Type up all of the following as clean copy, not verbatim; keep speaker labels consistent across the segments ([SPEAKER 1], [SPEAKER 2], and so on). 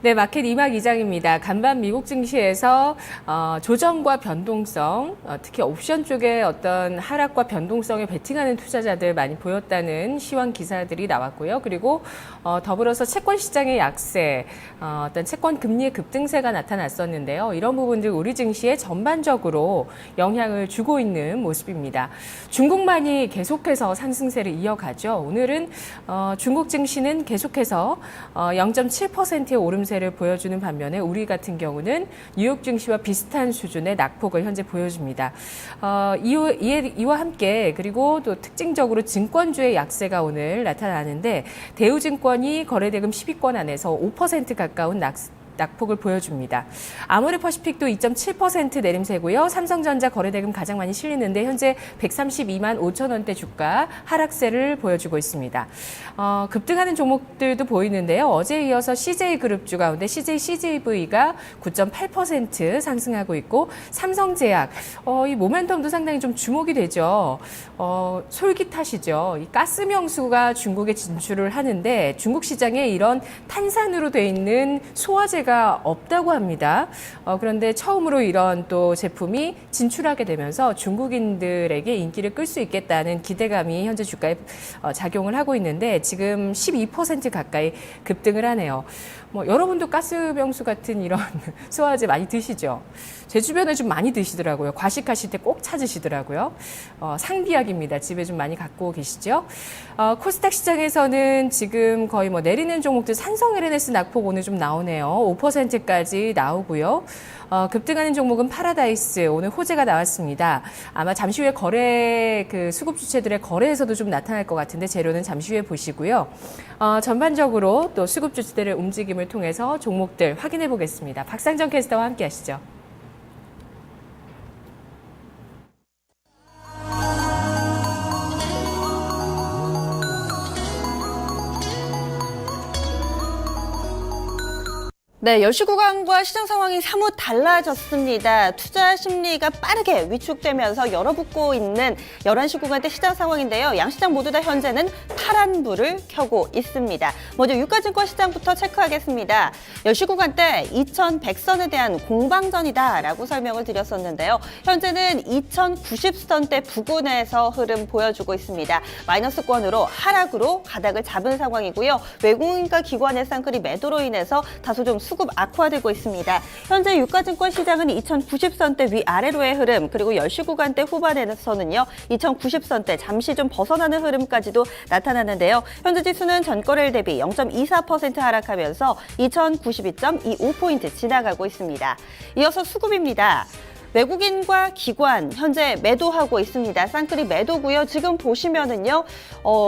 [SPEAKER 1] 네, 마켓 이막 이장입니다. 간밤 미국 증시에서 조정과 변동성, 특히 옵션 쪽에 어떤 하락과 변동성에 베팅하는 투자자들 많이 보였다는 시황 기사들이 나왔고요. 그리고 더불어서 채권 시장의 약세, 어떤 채권 금리의 급등세가 나타났었는데요. 이런 부분들 우리 증시에 전반적으로 영향을 주고 있는 모습입니다. 중국만이 계속해서 상승세를 이어가죠. 오늘은 중국 증시는 계속해서 0.7%의 오름세를 보여주는 반면에 우리 같은 경우는 뉴욕 증시와 비슷한 수준의 낙폭을 현재 보여줍니다. 이와 함께 그리고 또 특징적으로 증권주의 약세가 오늘 나타나는데 대우증권이 거래대금 10위권 안에서 5% 가까운 낙폭을 보여줍니다. 아모레퍼시픽도 2.7% 내림세고요. 삼성전자 거래대금 가장 많이 실리는데 현재 132만 5천 원대 주가 하락세를 보여주고 있습니다. 급등하는 종목들도 보이는데요. 어제에 이어서 CJ그룹주 가운데 CJV가 9.8% 상승하고 있고 삼성제약 이 모멘텀도 상당히 좀 주목이 되죠. 솔깃하시죠. 이 가스명수가 중국에 진출을 하는데 중국 시장에 이런 탄산으로 돼 있는 소화제가 없다고 합니다. 그런데 처음으로 이런 또 제품이 진출하게 되면서 중국인들에게 인기를 끌 수 있겠다는 기대감이 현재 주가에 작용을 하고 있는데 지금 12% 가까이 급등을 하네요. 여러분도 가스병수 같은 이런 소화제 많이 드시죠? 제 주변에 좀 많이 드시더라고요. 과식하실 때 꼭 찾으시더라고요. 상비약입니다. 집에 좀 많이 갖고 계시죠? 코스닥 시장에서는 지금 거의 내리는 종목들 산성 LNS 낙폭 오늘 좀 나오네요. 5%까지 나오고요. 급등하는 종목은 파라다이스, 오늘 호재가 나왔습니다. 아마 잠시 후에 수급 주체들의 거래에서도 좀 나타날 것 같은데 재료는 잠시 후에 보시고요. 전반적으로 또 수급 주체들의 움직임을 통해서 종목들 확인해 보겠습니다. 박상정 캐스터와 함께 하시죠.
[SPEAKER 2] 네, 10시 구간과 시장 상황이 사뭇 달라졌습니다. 투자 심리가 빠르게 위축되면서 열어붙고 있는 11시 구간대 시장 상황인데요. 양시장 모두 다 현재는 파란불을 켜고 있습니다. 먼저 유가증권 시장부터 체크하겠습니다. 10시 구간대 2100선에 대한 공방전이다라고 설명을 드렸었는데요. 현재는 2090선대 부근에서 흐름 보여주고 있습니다. 마이너스권으로 하락으로 가닥을 잡은 상황이고요. 외국인과 기관의 쌍끌이 매도로 인해서 다소 좀 수급 악화되고 있습니다. 현재 유가증권 시장은 2090선대 위아래로의 흐름, 그리고 10시 구간대 후반에서는요 2090선대 잠시 좀 벗어나는 흐름까지도 나타났는데요. 현재 지수는 전거래일 대비 0.24% 하락하면서 2092.25포인트 지나가고 있습니다. 이어서 수급입니다. 외국인과 기관 현재 매도하고 있습니다. 쌍끌이 매도고요. 지금 보시면은요,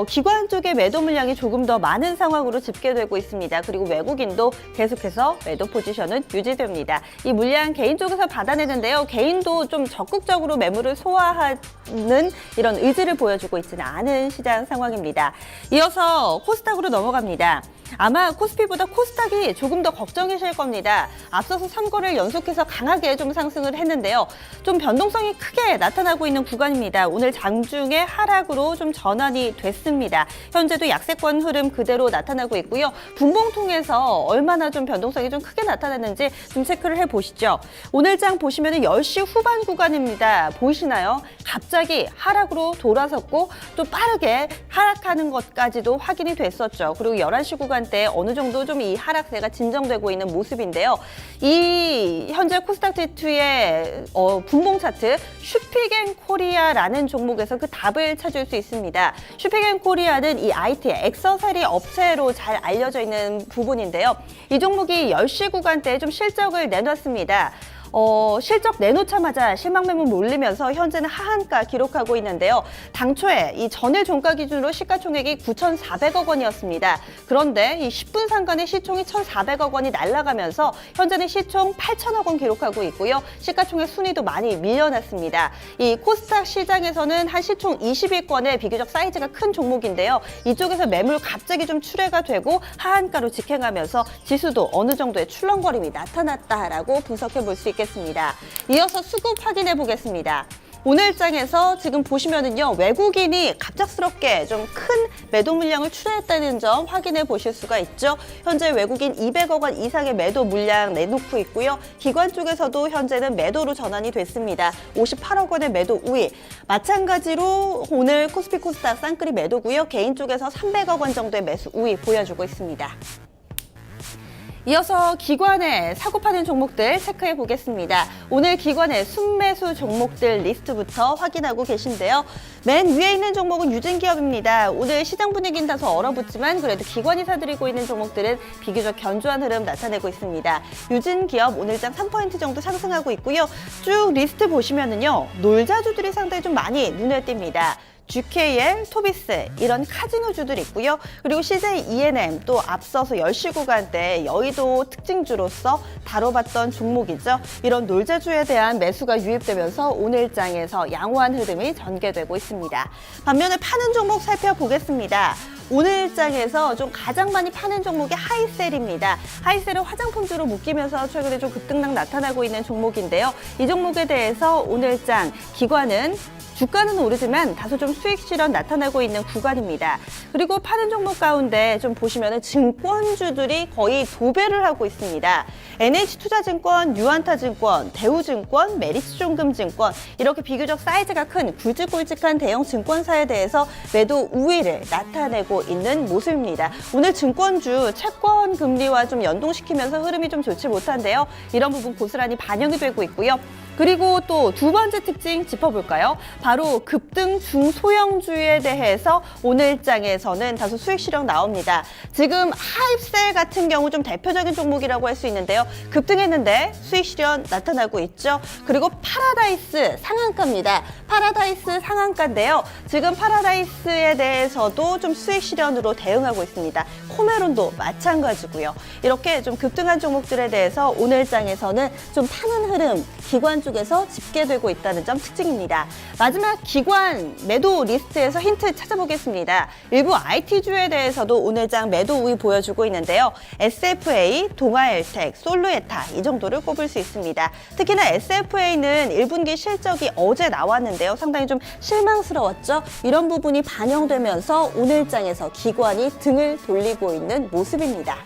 [SPEAKER 2] 기관 쪽의 매도 물량이 조금 더 많은 상황으로 집계되고 있습니다. 그리고 외국인도 계속해서 매도 포지션은 유지됩니다. 이 물량 개인 쪽에서 받아내는데요. 개인도 좀 적극적으로 매물을 소화하는 이런 의지를 보여주고 있지는 않은 시장 상황입니다. 이어서 코스닥으로 넘어갑니다. 아마 코스피보다 코스닥이 조금 더 걱정이실 겁니다. 앞서서 3거래를 연속해서 강하게 좀 상승을 했는데요. 좀 변동성이 크게 나타나고 있는 구간입니다. 오늘 장중에 하락으로 좀 전환이 됐습니다. 현재도 약세권 흐름 그대로 나타나고 있고요. 분봉통에서 얼마나 좀 변동성이 좀 크게 나타났는지 좀 체크를 해보시죠. 오늘 장 보시면 10시 후반 구간입니다. 보이시나요? 갑자기 하락으로 돌아섰고 또 빠르게 하락하는 것까지도 확인이 됐었죠. 그리고 11시 구간 때 어느 정도 좀 이 하락세가 진정되고 있는 모습인데요. 이 현재 코스닥 G2의 분봉 차트 슈피겐코리아라는 종목에서 그 답을 찾을 수 있습니다. 슈피겐코리아는 이 IT 액세서리 업체로 잘 알려져 있는 부분인데요. 이 종목이 10시 구간대에 좀 실적을 내놨습니다. 실적 내놓자마자 실망 매물 몰리면서 현재는 하한가 기록하고 있는데요. 당초에 이 전일 종가 기준으로 시가총액이 9,400억 원이었습니다. 그런데 이 10분 상간의 시총이 1,400억 원이 날아가면서 현재는 시총 8,000억 원 기록하고 있고요. 시가총액 순위도 많이 밀려났습니다. 이 코스닥 시장에서는 한 시총 20위권의 비교적 사이즈가 큰 종목인데요. 이쪽에서 매물 갑자기 좀 출회가 되고 하한가로 직행하면서 지수도 어느 정도의 출렁거림이 나타났다라고 분석해 볼 수 있겠습니다. 이어서 수급 확인해 보겠습니다. 오늘장에서 지금 보시면은요, 외국인이 갑작스럽게 좀 큰 매도 물량을 출하했다는 점 확인해 보실 수가 있죠. 현재 외국인 200억 원 이상의 매도 물량 내놓고 있고요. 기관 쪽에서도 현재는 매도로 전환이 됐습니다. 58억 원의 매도 우위. 마찬가지로 오늘 코스피 코스닥 쌍끌이 매도고요. 개인 쪽에서 300억 원 정도의 매수 우위 보여주고 있습니다. 이어서 기관의 사고 파는 종목들 체크해 보겠습니다. 오늘 기관의 순매수 종목들 리스트부터 확인하고 계신데요. 맨 위에 있는 종목은 유진기업입니다. 오늘 시장 분위기는 다소 얼어붙지만 그래도 기관이 사들이고 있는 종목들은 비교적 견조한 흐름 나타내고 있습니다. 유진기업 오늘장 3% 정도 상승하고 있고요. 쭉 리스트 보시면은요, 놀자주들이 상당히 좀 많이 눈에 띕니다. GKL, 토비스 이런 카지노주들 있고요. 그리고 CJ E&M 또 앞서서 10시 구간대 여의도 특징주로서 다뤄봤던 종목이죠. 이런 놀자주에 대한 매수가 유입되면서 오늘장에서 양호한 흐름이 전개되고 있습니다. 반면에 파는 종목 살펴보겠습니다. 오늘장에서 좀 가장 많이 파는 종목이 하이셀입니다. 하이셀은 화장품주로 묶이면서 최근에 좀 급등락 나타나고 있는 종목인데요. 이 종목에 대해서 오늘장 기관은 주가는 오르지만 다소 좀 수익 실현 나타나고 있는 구간입니다. 그리고 파는 종목 가운데 좀 보시면은 증권주들이 거의 도배를 하고 있습니다. NH투자증권, 유안타증권, 대우증권, 메리츠종금증권 이렇게 비교적 사이즈가 큰 굵직굵직한 대형 증권사에 대해서 매도 우위를 나타내고 있는 모습입니다. 오늘 증권주 채권 금리와 좀 연동시키면서 흐름이 좀 좋지 못한데요. 이런 부분 고스란히 반영이 되고 있고요. 그리고 또 두 번째 특징 짚어볼까요? 바로 급등 중소형주에 대해서 오늘장에서는 다소 수익 실현 나옵니다. 지금 하이셀 같은 경우 좀 대표적인 종목이라고 할 수 있는데요. 급등했는데 수익 실현 나타나고 있죠. 그리고 파라다이스 상한가입니다. 파라다이스 상한가인데요. 지금 파라다이스에 대해서도 좀 수익 실현으로 대응하고 있습니다. 코메론도 마찬가지고요. 이렇게 좀 급등한 종목들에 대해서 오늘장에서는 좀 파는 흐름 기관 쪽에서 집계되고 있다는 점 특징입니다. 마지막 기관 매도 리스트에서 힌트 찾아보겠습니다. 일부 IT주에 대해서도 오늘장 매도 우위 보여주고 있는데요. SFA, 동아엘텍, 솔루에타 이 정도를 꼽을 수 있습니다. 특히나 SFA는 1분기 실적이 어제 나왔는데요. 상당히 좀 실망스러웠죠. 이런 부분이 반영되면서 오늘장에서 기관이 등을 돌리고 있는 모습입니다.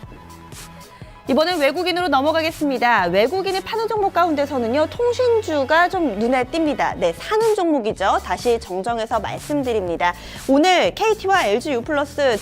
[SPEAKER 2] 이번엔 외국인으로 넘어가겠습니다. 외국인이 파는 종목 가운데서는요, 통신주가 좀 눈에 띕니다. 네, 사는 종목이죠. 다시 정정해서 말씀드립니다. 오늘 KT와 LG U+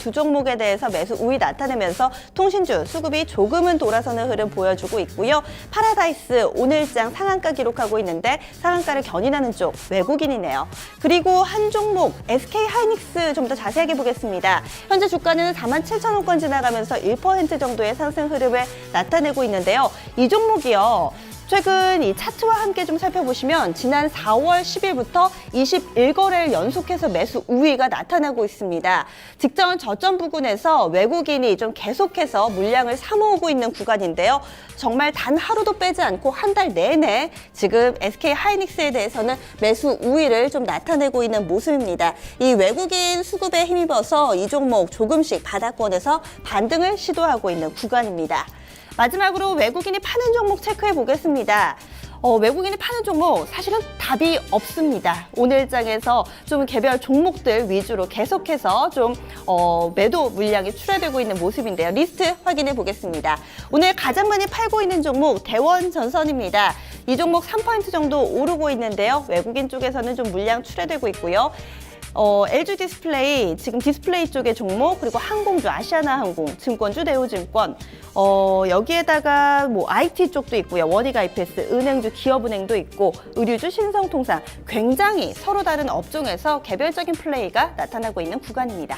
[SPEAKER 2] 두 종목에 대해서 매수 우위 나타내면서 통신주 수급이 조금은 돌아서는 흐름 보여주고 있고요. 파라다이스 오늘장 상한가 기록하고 있는데 상한가를 견인하는 쪽 외국인이네요. 그리고 한 종목 SK 하이닉스 좀 더 자세하게 보겠습니다. 현재 주가는 47,000원권 지나가면서 1% 정도의 상승 흐름을 나타내고 있는데요. 이 종목이요. 최근 이 차트와 함께 좀 살펴보시면 지난 4월 10일부터 21거래를 연속해서 매수 우위가 나타나고 있습니다. 직전 저점 부근에서 외국인이 좀 계속해서 물량을 사모으고 있는 구간인데요. 정말 단 하루도 빼지 않고 한 달 내내 지금 SK 하이닉스에 대해서는 매수 우위를 좀 나타내고 있는 모습입니다. 이 외국인 수급에 힘입어서 이 종목 조금씩 바닥권에서 반등을 시도하고 있는 구간입니다. 마지막으로 외국인이 파는 종목 체크해 보겠습니다. 외국인이 파는 종목 사실은 답이 없습니다. 오늘장에서 좀 개별 종목들 위주로 계속해서 좀 매도 물량이 출하되고 있는 모습인데요. 리스트 확인해 보겠습니다. 오늘 가장 많이 팔고 있는 종목 대원전선입니다. 이 종목 3% 정도 오르고 있는데요. 외국인 쪽에서는 좀 물량 출하되고 있고요. LG 디스플레이, 지금 디스플레이 쪽의 종목, 그리고 항공주, 아시아나항공, 증권주, 대우증권, 여기에다가 뭐 IT 쪽도 있고요. 원익IPS, 은행주, 기업은행도 있고, 의류주, 신성통상, 굉장히 서로 다른 업종에서 개별적인 플레이가 나타나고 있는 구간입니다.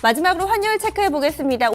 [SPEAKER 2] 마지막으로 환율 체크해 보겠습니다.